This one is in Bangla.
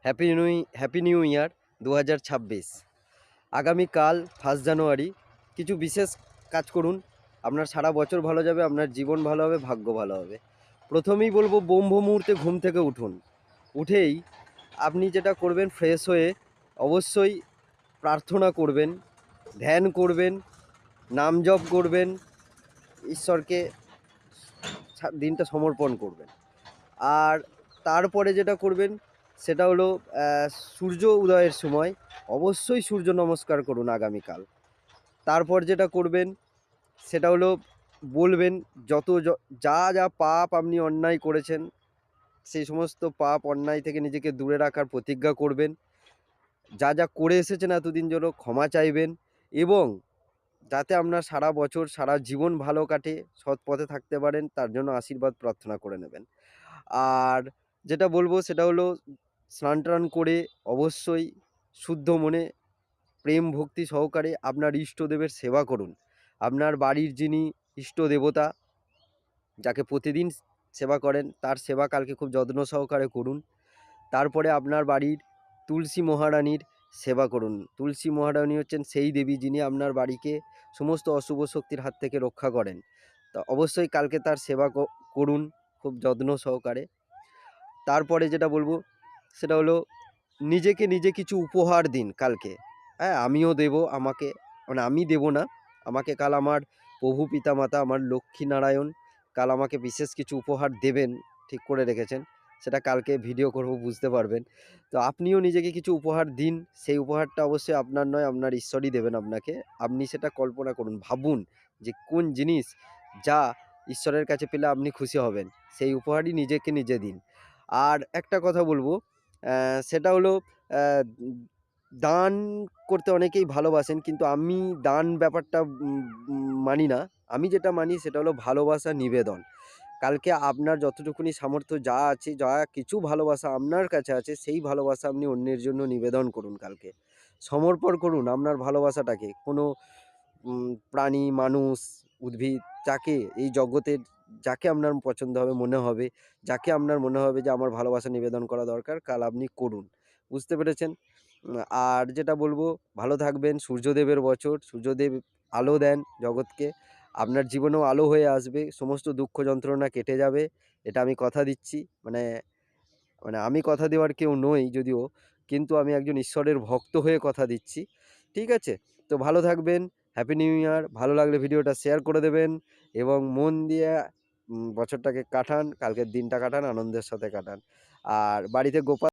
Happy new year 2026। আগামীকাল 1 জানুয়ারি কিছু বিশেষ কাজ করুন, আপনার সারা বছর ভালো যাবে, আপনার জীবন ভালো হবে, ভাগ্য ভালো হবে। প্রথমেই বলবো, ব্রহ্ম মুহূর্তে ঘুম থেকে উঠুন। উঠেই আপনি যেটা করবেন, ফ্রেশ হয়ে অবশ্যই প্রার্থনা করবেন, ধ্যান করবেন, নাম জপ করবেন, ঈশ্বরকে দিনটা সমর্পণ করবেন। আর তারপরে যেটা করবেন সেটা হলো সূর্য উদয়ের সময় অবশ্যই সূর্য নমস্কার করুন আগামীকাল। তারপর যেটা করবেন সেটা হলো বলবেন যা যা পাপ আপনি অন্যায় করেছেন সেই সমস্ত পাপ অন্যায় থেকে নিজেকে দূরে রাখার প্রতিজ্ঞা করবেন। যা যা করে এসেছেন এতদিন জন্য ক্ষমা চাইবেন, এবং যাতে আপনার সারা বছর সারা জীবন ভালো কাটে, সৎ পথে থাকতে পারেন, তার জন্য আশীর্বাদ প্রার্থনা করে নেবেন। আর যেটা বলবো সেটা হলো স্নান টান করে অবশ্যই শুদ্ধ মনে প্রেম ভক্তি সহকারে আপনার ইষ্টদেবের সেবা করুন। আপনার বাড়ির যিনি ইষ্ট দেবতা, যাকে প্রতিদিন সেবা করেন, তার সেবা কালকে খুব যত্ন সহকারে করুন। তারপরে আপনার বাড়ির তুলসী মহারানীর সেবা করুন। তুলসী মহারানী হচ্ছেন সেই দেবী যিনি আপনার বাড়িকে সমস্ত অশুভ শক্তির হাত থেকে রক্ষা করেন। তা অবশ্যই কালকে তার সেবা করুন খুব যত্ন সহকারে। তারপরে যেটা বলবো সেটা হলো নিজেকে নিজে কিছু উপহার দিন কালকে। হ্যাঁ, আমিও দেব, আমাকে মানে আমি দেব না, আমাকে কাল আমার প্রভু পিতামাতা, আমার লক্ষ্মীনারায়ণ কাল আমাকে বিশেষ কিছু উপহার দেবেন, ঠিক করে রেখেছেন। সেটা কালকে ভিডিও করব, বুঝতে পারবেন। তো আপনিও নিজেকে কিছু উপহার দিন। সেই উপহারটা অবশ্যই আপনার নয়, আপনার ঈশ্বরই দেবেন আপনাকে। আপনি সেটা কল্পনা করুন, ভাবুন যে কোন জিনিস যা ঈশ্বরের কাছে পেলে আপনি খুশি হবেন, সেই উপহারই নিজেকে নিজে দিন। আর একটা কথা বলবো, সেটা হলো দান করতে অনেকেই ভালোবাসেন, কিন্তু আমি দান ব্যাপারটা মানি না। আমি যেটা মানি সেটা হলো ভালোবাসা নিবেদন। কালকে আপনার যতটুকুনি সামর্থ্য যা আছে, যা কিছু ভালোবাসা আপনার কাছে আছে, সেই ভালোবাসা আপনি অন্যের জন্য নিবেদন করুন কালকে। সমর্পণ করুন আপনার ভালোবাসাটাকে কোনো প্রাণী, মানুষ, উদ্ভিদ, যাকে এই জগতের, যাকে আপনার পছন্দ হবে, মনে হবে, যাকে আপনার মনে হবে যে আমার ভালোবাসা নিবেদন করা দরকার, কাল আপনি করুন। বুঝতে পেরেছেন? আর যেটা বলবো, ভালো থাকবেন। সূর্যদেবের বছর, সূর্যদেব আলো দেন জগৎকে, আপনার জীবনেও আলো হয়ে আসবে, সমস্ত দুঃখ যন্ত্রণা কেটে যাবে, এটা আমি কথা দিচ্ছি। মানে মানে আমি কথা দেওয়ার কেউ নই যদিও, কিন্তু আমি একজন ঈশ্বরের ভক্ত হয়ে কথা দিচ্ছি। ঠিক আছে? তো ভালো থাকবেন। Happy new year. ভালো লাগলে ভিডিওটা শেয়ার করে দেবেন, এবং মন দিয়ে বছরটাকে কাটান, কালকের দিনটা কাটান, আনন্দের সাথে কাটান। আর বাড়িতে গোপাল